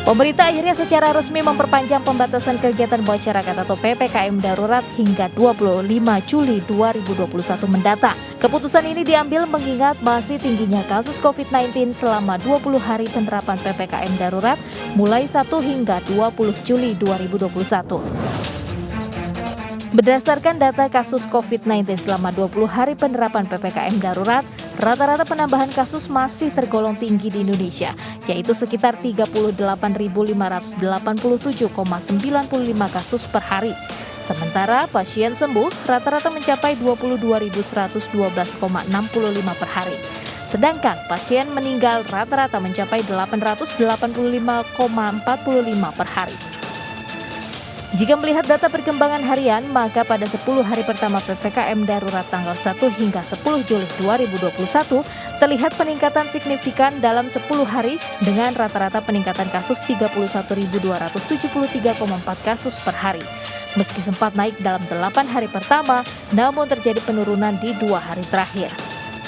Pemerintah akhirnya secara resmi memperpanjang pembatasan kegiatan masyarakat atau PPKM darurat hingga 25 Juli 2021 mendatang. Keputusan ini diambil mengingat masih tingginya kasus COVID-19 selama 20 hari penerapan PPKM darurat mulai 1 hingga 20 Juli 2021. Berdasarkan data kasus COVID-19 selama 20 hari penerapan PPKM darurat, rata-rata penambahan kasus masih tergolong tinggi di Indonesia, yaitu sekitar 38.587,95 kasus per hari. Sementara pasien sembuh rata-rata mencapai 22.112,65 per hari. Sedangkan pasien meninggal rata-rata mencapai 885,45 per hari. Jika melihat data perkembangan harian, maka pada 10 hari pertama PPKM darurat tanggal 1 hingga 10 Juli 2021, terlihat peningkatan signifikan dalam 10 hari dengan rata-rata peningkatan kasus 31.273,4 kasus per hari. Meski sempat naik dalam 8 hari pertama, namun terjadi penurunan di 2 hari terakhir.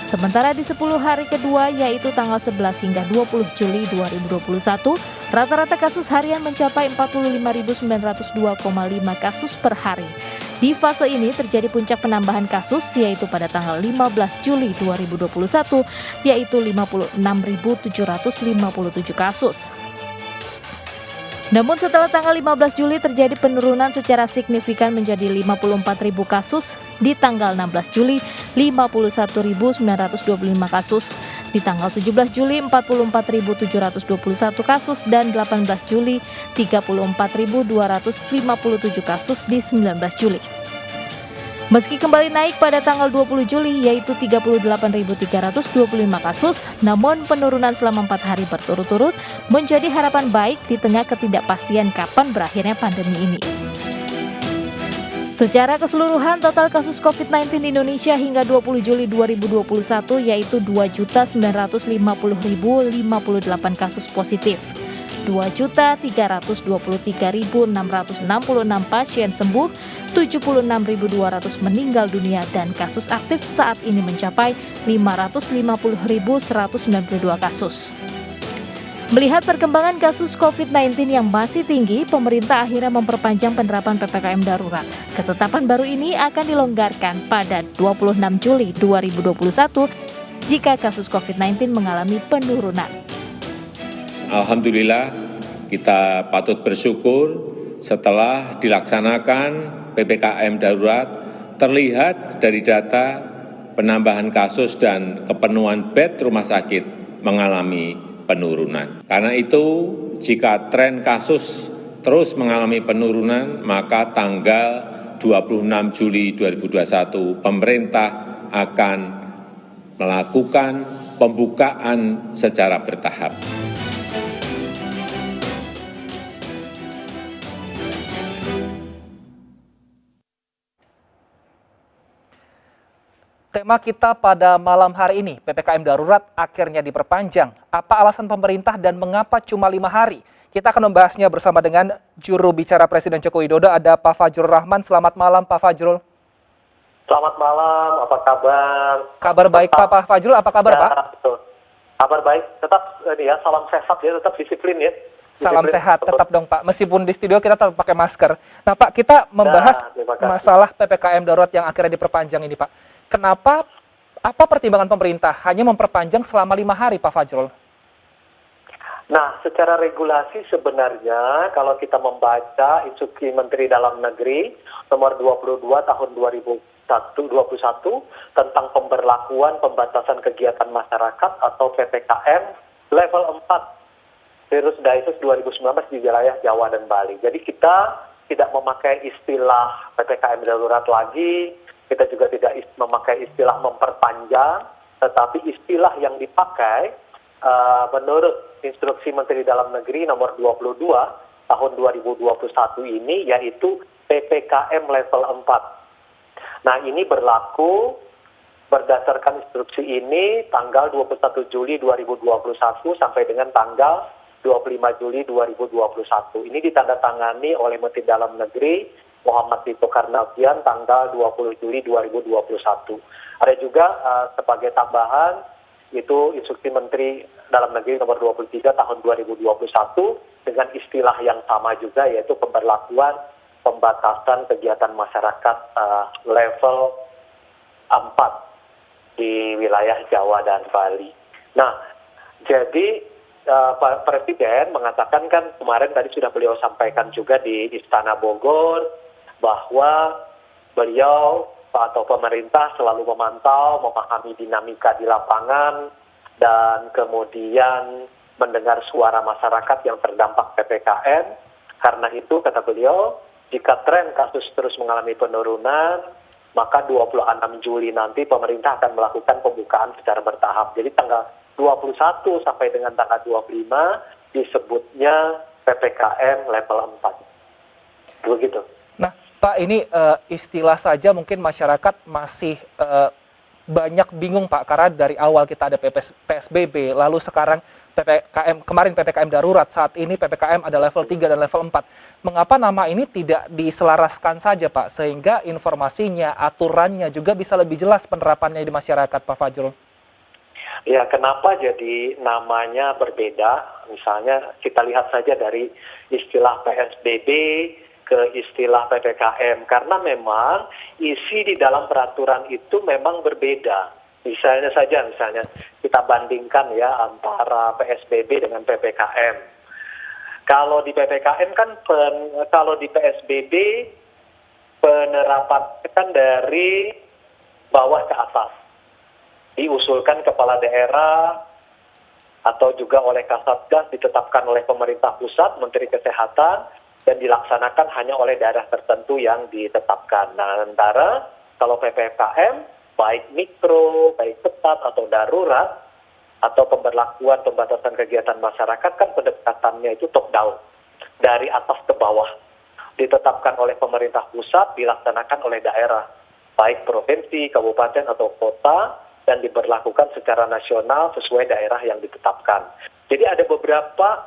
Sementara di 10 hari kedua yaitu tanggal 11 hingga 20 Juli 2021, rata-rata kasus harian mencapai 45.902,5 kasus per hari. Di fase ini terjadi puncak penambahan kasus yaitu pada tanggal 15 Juli 2021 yaitu 56.757 kasus. Namun setelah tanggal 15 Juli terjadi penurunan secara signifikan menjadi 54.000 kasus, di tanggal 16 Juli 51.925 kasus, di tanggal 17 Juli 44.721 kasus, dan 18 Juli 34.257 kasus di 19 Juli. Meski kembali naik pada tanggal 20 Juli yaitu 38.325 kasus, namun penurunan selama 4 hari berturut-turut menjadi harapan baik di tengah ketidakpastian kapan berakhirnya pandemi ini. Secara keseluruhan, total kasus COVID-19 di Indonesia hingga 20 Juli 2021 yaitu 2.950.058 kasus positif. 2.323.666 pasien sembuh, 76.200 meninggal dunia, dan kasus aktif saat ini mencapai 550.192 kasus. Melihat perkembangan kasus COVID-19 yang masih tinggi, pemerintah akhirnya memperpanjang penerapan PPKM darurat. Ketetapan baru ini akan dilonggarkan pada 26 Juli 2021 jika kasus COVID-19 mengalami penurunan. Alhamdulillah, kita patut bersyukur setelah dilaksanakan PPKM darurat, terlihat dari data penambahan kasus dan kepenuhan bed rumah sakit mengalami penurunan. Karena itu, jika tren kasus terus mengalami penurunan, maka tanggal 26 Juli 2021 pemerintah akan melakukan pembukaan secara bertahap. Tema kita pada malam hari ini, PPKM darurat akhirnya diperpanjang. Apa alasan pemerintah dan mengapa cuma 5 hari? Kita akan membahasnya bersama dengan juru bicara Presiden Joko Widodo, ada Pak Fajrul Rahman. Selamat malam, Pak Fajrul. Selamat malam, apa kabar? Kabar baik, Pak Fajrul, apa kabar, Pak? Betul. Kabar baik, tetap salam sehat ya, tetap disiplin ya. Salam sehat, tetap dong Pak. Meskipun di studio kita tetap pakai masker. Nah Pak, kita membahas masalah PPKM darurat yang akhirnya diperpanjang ini Pak. Kenapa, apa pertimbangan pemerintah hanya memperpanjang selama 5 hari Pak Fajrul? Nah, secara regulasi sebenarnya kalau kita membaca Instruksi Menteri Dalam Negeri nomor 22 tahun 2021 tentang pemberlakuan pembatasan kegiatan masyarakat atau PPKM level 4 virus Disease 2019 di wilayah Jawa dan Bali. Jadi kita tidak memakai istilah PPKM darurat lagi, kita juga tidak memakai istilah memperpanjang, tetapi istilah yang dipakai menurut Instruksi Menteri Dalam Negeri nomor 22 tahun 2021 ini yaitu PPKM level 4. Nah, ini berlaku berdasarkan instruksi ini tanggal 21 Juli 2021 sampai dengan tanggal 25 Juli 2021. Ini ditandatangani oleh Menteri Dalam Negeri Muhammad Tito Karnavian tanggal 20 Juli 2021. Ada juga sebagai tambahan itu Instruksi Menteri Dalam Negeri nomor 23 tahun 2021 dengan istilah yang sama juga, yaitu pemberlakuan pembatasan kegiatan masyarakat level 4 di wilayah Jawa dan Bali. Nah, jadi Pak Presiden mengatakan kan kemarin tadi sudah beliau sampaikan juga di Istana Bogor bahwa beliau atau pemerintah selalu memantau, memahami dinamika di lapangan, dan kemudian mendengar suara masyarakat yang terdampak PPKM. Karena itu, kata beliau, jika tren kasus terus mengalami penurunan, maka 26 Juli nanti pemerintah akan melakukan pembukaan secara bertahap. Jadi tanggal 21 sampai dengan tanggal 25 disebutnya PPKM level 4. Begitu. Nah, Pak, ini istilah saja mungkin masyarakat masih banyak bingung, Pak, karena dari awal kita ada PSBB, lalu sekarang PPKM, kemarin PPKM darurat, saat ini PPKM ada level 3 dan level 4. Mengapa nama ini tidak diselaraskan saja, Pak, sehingga informasinya, aturannya juga bisa lebih jelas penerapannya di masyarakat, Pak Fajrul? Ya, kenapa jadi namanya berbeda? Misalnya kita lihat saja dari istilah PSBB ke istilah PPKM, karena memang isi di dalam peraturan itu memang berbeda. Misalnya kita bandingkan ya antara PSBB dengan PPKM. Kalau di PPKM kan kalau di PSBB penerapan kan dari bawah ke atas. Diusulkan kepala daerah atau juga oleh Kasatgas, ditetapkan oleh pemerintah pusat, Menteri Kesehatan, dan dilaksanakan hanya oleh daerah tertentu yang ditetapkan. Nah, sementara kalau PPKM, baik mikro, baik ketat atau darurat, atau pemberlakuan pembatasan kegiatan masyarakat, kan pendekatannya itu top down, dari atas ke bawah. Ditetapkan oleh pemerintah pusat, dilaksanakan oleh daerah, baik provinsi, kabupaten, atau kota, dan diberlakukan secara nasional sesuai daerah yang ditetapkan. Jadi ada beberapa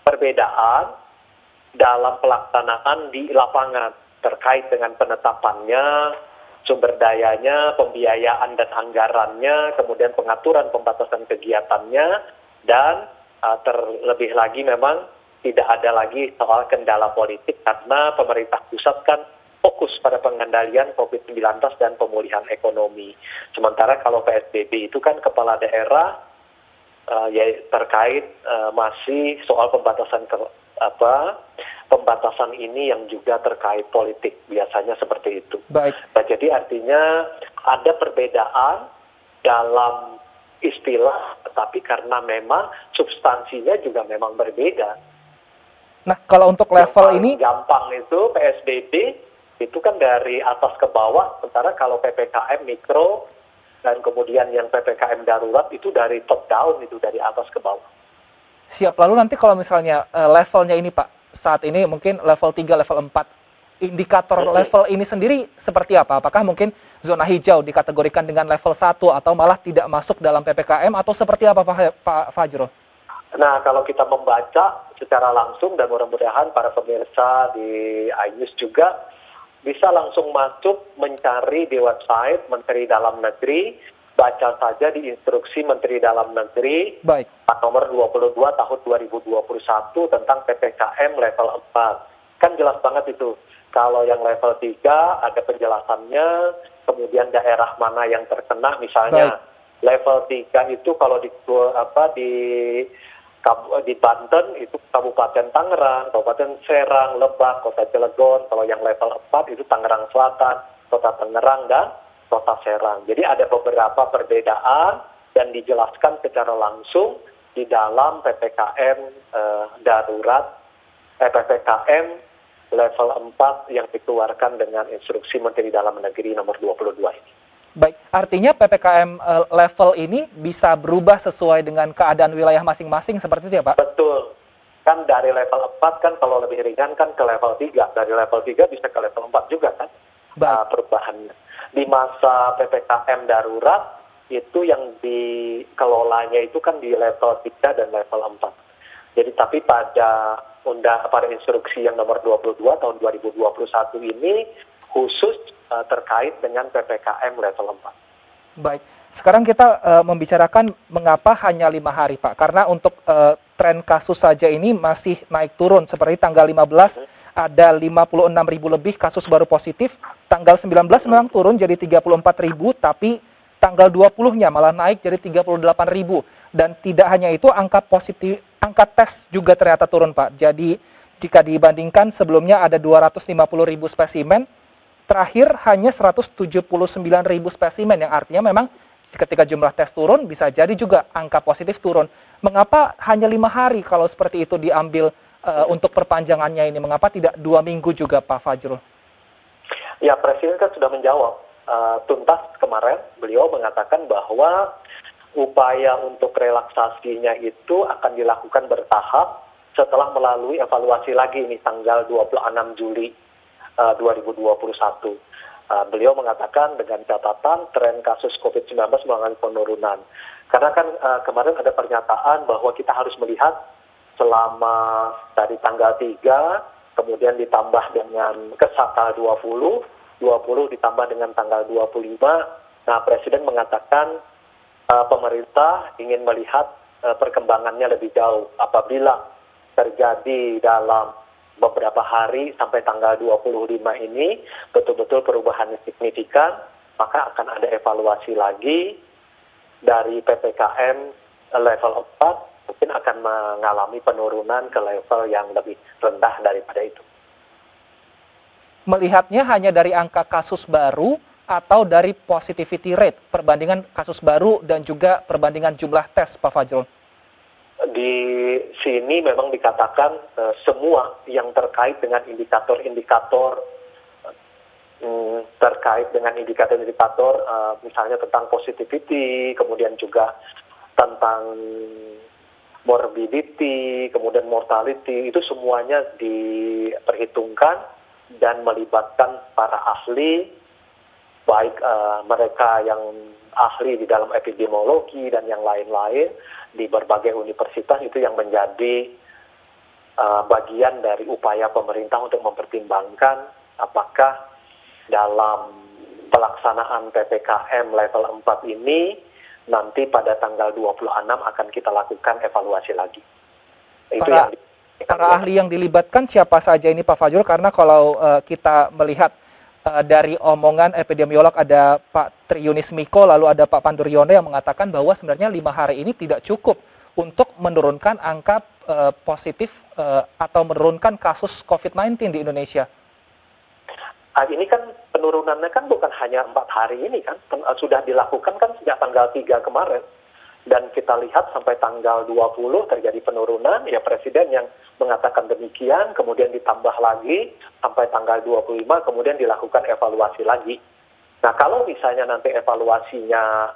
perbedaan dalam pelaksanaan di lapangan terkait dengan penetapannya, sumber dayanya, pembiayaan dan anggarannya, kemudian pengaturan pembatasan kegiatannya, dan terlebih lagi memang tidak ada lagi soal kendala politik karena pemerintah pusat kan fokus pada pengendalian COVID-19 dan pemulihan ekonomi. Sementara kalau PSBB itu kan kepala daerah ya terkait masih soal pembatasan ini yang juga terkait politik, biasanya seperti itu. Baik. Nah, jadi artinya ada perbedaan dalam istilah, tetapi karena memang substansinya juga memang berbeda. Nah, kalau untuk level ini gampang itu PSBB itu kan dari atas ke bawah, sementara kalau PPKM mikro dan kemudian yang PPKM darurat itu dari top down, itu dari atas ke bawah. siap. Lalu nanti kalau misalnya levelnya ini, Pak, saat ini mungkin level 3, level 4, indikator level ini sendiri seperti apa? Apakah mungkin zona hijau dikategorikan dengan level 1 atau malah tidak masuk dalam PPKM atau seperti apa, Pak Fajrul? Nah, kalau kita membaca secara langsung, dan mudah-mudahan para pemirsa di iNews juga bisa langsung masuk mencari di website Menteri Dalam Negeri, baca saja di Instruksi Menteri Dalam Negeri nomor 22 tahun 2021 tentang PPKM level 4. Kan jelas banget itu. Kalau yang level 3 ada penjelasannya, kemudian daerah mana yang terkena, misalnya level 3 itu kalau di Banten itu Kabupaten Tangerang, Kabupaten Serang, Lebak, Kota Cilegon. Kalau yang level 4 itu Tangerang Selatan, Kota Tangerang, dan Kota Serang. Jadi ada beberapa perbedaan dan dijelaskan secara langsung di dalam PPKM darurat, PPKM level 4 yang dikeluarkan dengan Instruksi Menteri Dalam Negeri nomor 22 ini. Baik, artinya PPKM level ini bisa berubah sesuai dengan keadaan wilayah masing-masing seperti itu ya, Pak? Betul. Kan dari level 4 kan kalau lebih ringan kan ke level 3. Dari level 3 bisa ke level 4 juga kan perubahannya. Di masa PPKM darurat itu yang dikelolanya itu kan di level 3 dan level 4. Jadi tapi pada instruksi yang nomor 22 tahun 2021 ini khusus terkait dengan PPKM level 4. Baik, Sekarang kita membicarakan mengapa hanya 5 hari, Pak. Karena untuk tren kasus saja ini masih naik turun. Seperti tanggal 15 ada 56.000 lebih kasus baru positif. Tanggal 19 memang turun jadi 34.000, tapi tanggal 20-nya malah naik jadi 38.000. Dan tidak hanya itu, angka tes juga ternyata turun, Pak. Jadi jika dibandingkan sebelumnya ada 250.000 spesimen, terakhir hanya 179.000 spesimen, yang artinya memang ketika jumlah tes turun, bisa jadi juga angka positif turun. Mengapa hanya 5 hari kalau seperti itu diambil untuk perpanjangannya ini? Mengapa tidak 2 minggu juga, Pak Fajrul? Ya, Presiden kan sudah menjawab tuntas kemarin. Beliau mengatakan bahwa upaya untuk relaksasinya itu akan dilakukan bertahap setelah melalui evaluasi lagi ini tanggal 26 Juli 2021. Beliau mengatakan dengan catatan tren kasus COVID-19 mengalami penurunan. Karena kan kemarin ada pernyataan bahwa kita harus melihat selama dari tanggal 3, kemudian ditambah dengan tanggal 20 ditambah dengan tanggal 25. Nah, Presiden mengatakan pemerintah ingin melihat perkembangannya lebih jauh. Apabila terjadi dalam beberapa hari sampai tanggal 25 ini betul-betul perubahan signifikan, maka akan ada evaluasi lagi dari PPKM level 4, mungkin akan mengalami penurunan ke level yang lebih rendah daripada itu. Melihatnya hanya dari angka kasus baru atau dari positivity rate, perbandingan kasus baru dan juga perbandingan jumlah tes, Pak Fajrul? Di sini memang dikatakan semua yang terkait dengan indikator-indikator misalnya tentang positivity, kemudian juga tentang morbidity, kemudian mortality, itu semuanya diperhitungkan dan melibatkan para ahli, baik mereka yang ahli di dalam epidemiologi dan yang lain-lain di berbagai universitas. Itu yang menjadi bagian dari upaya pemerintah untuk mempertimbangkan apakah dalam pelaksanaan PPKM level 4 ini nanti pada tanggal 26 akan kita lakukan evaluasi lagi. Itu para ahli yang dilibatkan siapa saja ini, Pak Fajrul? Karena kalau kita melihat dari omongan epidemiolog ada Pak Triunis Miko, lalu ada Pak Pandu Riono yang mengatakan bahwa sebenarnya 5 hari ini tidak cukup untuk menurunkan angka positif atau menurunkan kasus COVID-19 di Indonesia. Ini kan penurunannya kan bukan hanya 4 hari ini kan, sudah dilakukan kan sejak tanggal 3 kemarin. Dan kita lihat sampai tanggal 20 terjadi penurunan, ya Presiden yang mengatakan demikian, kemudian ditambah lagi sampai tanggal 25, kemudian dilakukan evaluasi lagi. Nah, kalau misalnya nanti evaluasinya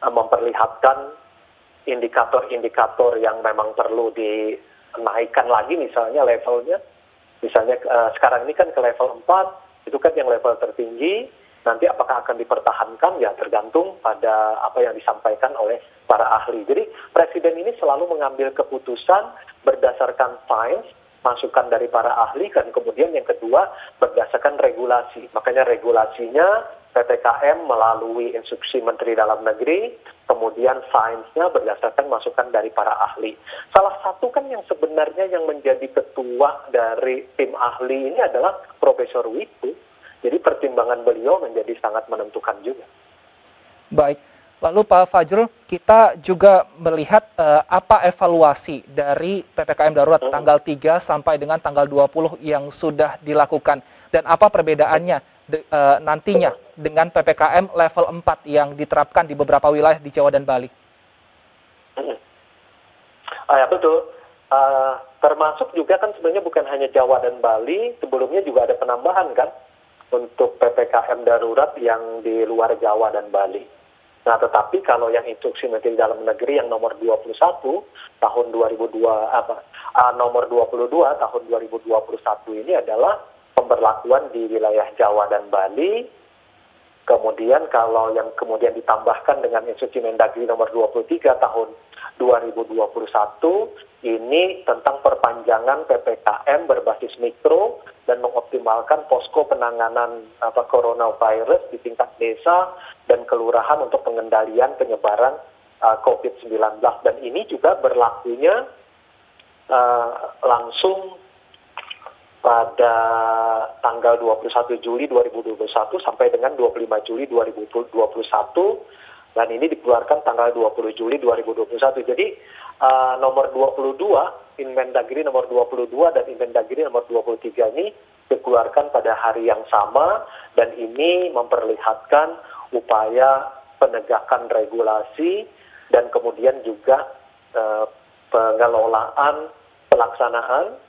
memperlihatkan indikator-indikator yang memang perlu dinaikkan lagi misalnya levelnya, misalnya sekarang ini kan ke level 4, itu kan yang level tertinggi, nanti apakah akan dipertahankan ya tergantung pada apa yang disampaikan oleh para ahli. Jadi Presiden ini selalu mengambil keputusan berdasarkan sains, masukan dari para ahli, dan kemudian yang kedua berdasarkan regulasi. Makanya regulasinya PPKM melalui instruksi Menteri Dalam Negeri, kemudian sainsnya berdasarkan masukan dari para ahli. Salah satu kan yang sebenarnya yang menjadi ketua dari tim ahli ini adalah Profesor Wiku. Jadi pertimbangan beliau menjadi sangat menentukan juga. Baik, lalu Pak Fajrul, kita juga melihat apa evaluasi dari PPKM darurat tanggal 3 sampai dengan tanggal 20 yang sudah dilakukan, dan apa perbedaannya nantinya dengan PPKM level 4 yang diterapkan di beberapa wilayah di Jawa dan Bali? Ya betul, termasuk juga kan sebenarnya bukan hanya Jawa dan Bali, sebelumnya juga ada penambahan kan untuk PPKM darurat yang di luar Jawa dan Bali. Nah, tetapi kalau yang instruksi Menteri Dalam Negeri yang nomor 21 tahun 2022 tahun 2021 ini adalah pemberlakuan di wilayah Jawa dan Bali Kemudian kalau yang kemudian ditambahkan dengan Instruksi Mendagri nomor 23 tahun 2021 ini tentang perpanjangan PPKM berbasis mikro dan mengoptimalkan posko penanganan coronavirus di tingkat desa dan kelurahan untuk pengendalian penyebaran COVID-19. Dan ini juga berlakunya langsung pada tanggal 21 Juli 2021 sampai dengan 25 Juli 2021 dan ini dikeluarkan tanggal 20 Juli 2021. Jadi nomor 22, Inmendagri nomor 22 dan Inmendagri nomor 23 ini dikeluarkan pada hari yang sama dan ini memperlihatkan upaya penegakan regulasi dan kemudian juga pengelolaan pelaksanaan.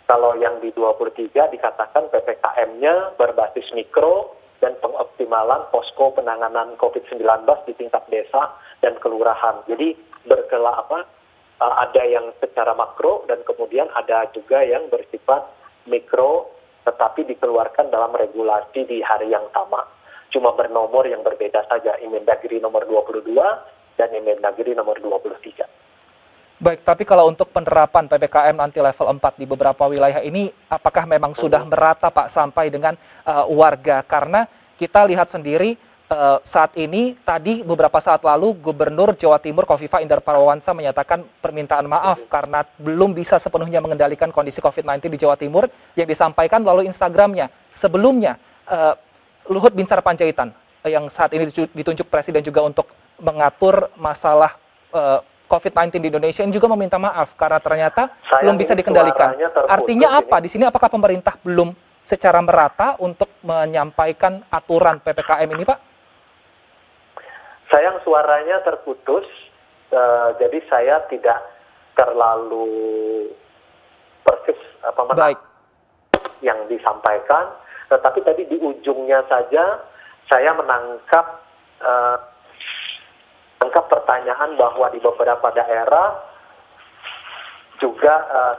Kalau yang di 23 dikatakan PPKM-nya berbasis mikro dan pengoptimalan posko penanganan COVID-19 di tingkat desa dan kelurahan. Jadi ada yang secara makro dan kemudian ada juga yang bersifat mikro tetapi dikeluarkan dalam regulasi di hari yang sama. Cuma bernomor yang berbeda saja, Inmendagri nomor 22 dan Inmendagri nomor 23. Baik, tapi kalau untuk penerapan PPKM nanti level 4 di beberapa wilayah ini, apakah memang sudah merata Pak sampai dengan warga? Karena kita lihat sendiri saat ini, tadi beberapa saat lalu Gubernur Jawa Timur Kofifa Indar Parawansa menyatakan permintaan maaf karena belum bisa sepenuhnya mengendalikan kondisi COVID-19 di Jawa Timur yang disampaikan melalui Instagramnya. Sebelumnya, Luhut Binsar Panjaitan yang saat ini ditunjuk Presiden juga untuk mengatur masalah COVID-19 di Indonesia ini juga meminta maaf karena ternyata belum bisa dikendalikan. Artinya apa? Di sini apakah pemerintah belum secara merata untuk menyampaikan aturan PPKM ini, Pak? Sayang suaranya terputus, jadi saya tidak terlalu persis Baik. yang disampaikan. Tetapi tadi di ujungnya saja saya menangkap pertanyaan bahwa di beberapa daerah juga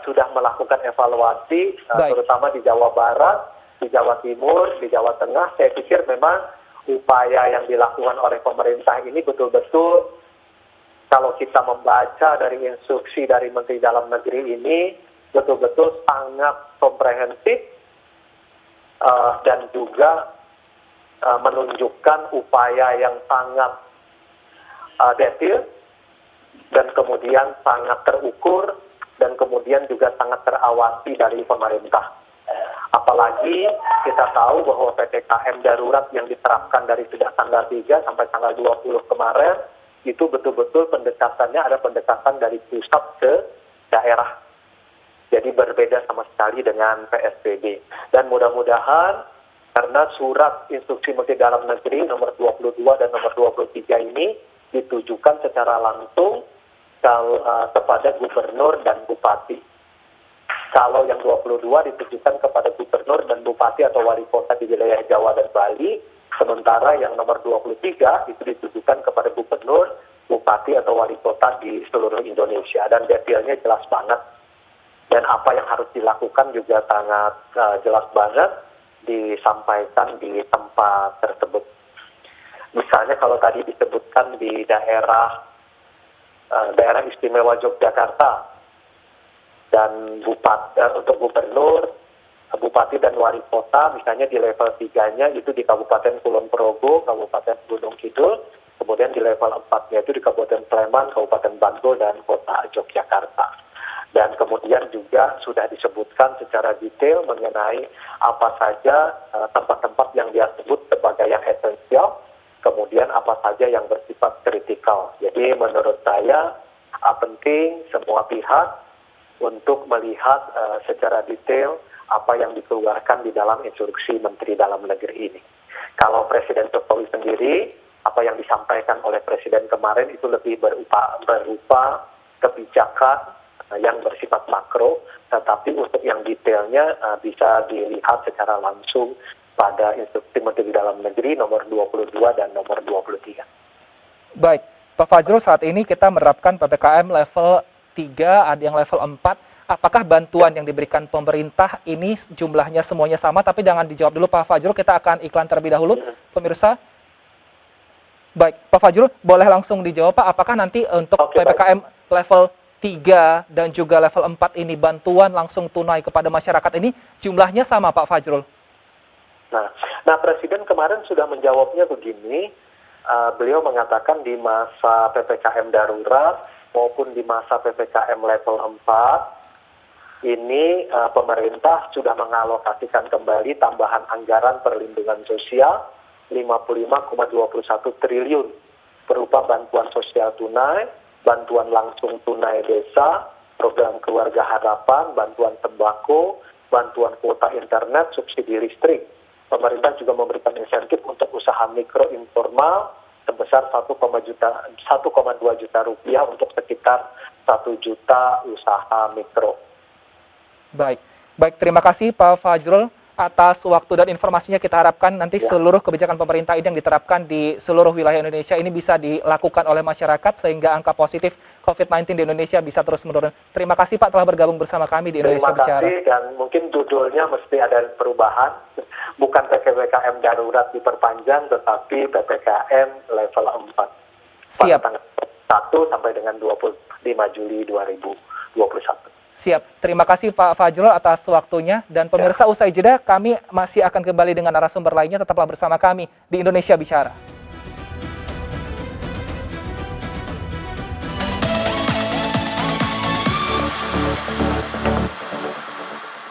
sudah melakukan evaluasi, terutama di Jawa Barat, di Jawa Timur, di Jawa Tengah. Saya pikir memang upaya yang dilakukan oleh pemerintah ini betul-betul kalau kita membaca dari instruksi dari Menteri Dalam Negeri ini betul-betul sangat komprehensif dan juga menunjukkan upaya yang sangat detail dan kemudian sangat terukur dan kemudian juga sangat terawasi dari pemerintah. Apalagi kita tahu bahwa PPKM darurat yang diterapkan dari sejak tanggal 3 sampai tanggal 20 kemarin itu betul-betul pendekatannya ada pendekatan dari pusat ke daerah. Jadi berbeda sama sekali dengan PSBB. Dan mudah-mudahan karena surat instruksi Menteri Dalam Negeri nomor 22 dan nomor 23 ini ditujukan secara langsung kepada gubernur dan bupati. Kalau yang 22 ditujukan kepada gubernur dan bupati atau wali kota di wilayah Jawa dan Bali, sementara yang nomor 23 itu ditujukan kepada gubernur, bupati atau wali kota di seluruh Indonesia. Dan detailnya jelas banget. Dan apa yang harus dilakukan juga sangat jelas banget disampaikan di tempat tersebut. Misalnya kalau tadi disebutkan di daerah istimewa Yogyakarta dan untuk gubernur, bupati dan wali kota, misalnya di level 3-nya itu di Kabupaten Kulon Progo, Kabupaten Gunung Kidul, kemudian di level 4-nya itu di Kabupaten Sleman, Kabupaten Bantul dan Kota Yogyakarta. Dan kemudian juga sudah disebutkan secara detail mengenai apa saja tempat-tempat yang dia sebut sebagai yang esensial, kemudian apa saja yang bersifat kritikal. Jadi menurut saya penting semua pihak untuk melihat secara detail apa yang dikeluarkan di dalam instruksi Menteri Dalam Negeri ini. Kalau Presiden Jokowi sendiri, apa yang disampaikan oleh Presiden kemarin itu lebih berupa kebijakan yang bersifat makro, tetapi untuk yang detailnya bisa dilihat secara langsung pada instruksi Menteri Dalam Negeri nomor 22 dan nomor 23. Baik, Pak Fajrul, saat ini kita menerapkan PPKM level 3, ada yang level 4. Apakah bantuan yang diberikan pemerintah ini jumlahnya semuanya sama? Tapi jangan dijawab dulu Pak Fajrul, kita akan iklan terlebih dahulu. Pemirsa, Baik, Pak Fajrul, boleh langsung dijawab Pak, apakah nanti untuk Oke, PPKM level 3 dan juga level 4 ini bantuan langsung tunai kepada masyarakat ini jumlahnya sama Pak Fajrul? Nah, Presiden kemarin sudah menjawabnya begini, beliau mengatakan di masa PPKM darurat maupun di masa PPKM level 4, ini pemerintah sudah mengalokasikan kembali tambahan anggaran perlindungan sosial 55,21 triliun berupa bantuan sosial tunai, bantuan langsung tunai desa, program keluarga harapan, bantuan tembakau, bantuan kuota internet, subsidi listrik. Pemerintah juga memberikan insentif untuk usaha mikro informal sebesar 1,2 juta rupiah untuk sekitar 1 juta usaha mikro. Baik, terima kasih Pak Fajrul atas waktu dan informasinya. Kita harapkan nanti seluruh kebijakan pemerintah ini yang diterapkan di seluruh wilayah Indonesia ini bisa dilakukan oleh masyarakat sehingga angka positif COVID-19 di Indonesia bisa terus menurun. Terima kasih Pak telah bergabung bersama kami di Indonesia Bicara. Terima kasih, dan mungkin judulnya mesti ada perubahan. Bukan PPKM darurat diperpanjang, tetapi PPKM level 4. Siap. Pada tanggal 1 sampai dengan 25 Juli 2021. Siap. Terima kasih Pak Fajrul atas waktunya. Dan pemirsa, usai jeda kami masih akan kembali dengan narasumber lainnya. Tetaplah bersama kami di Indonesia Bicara.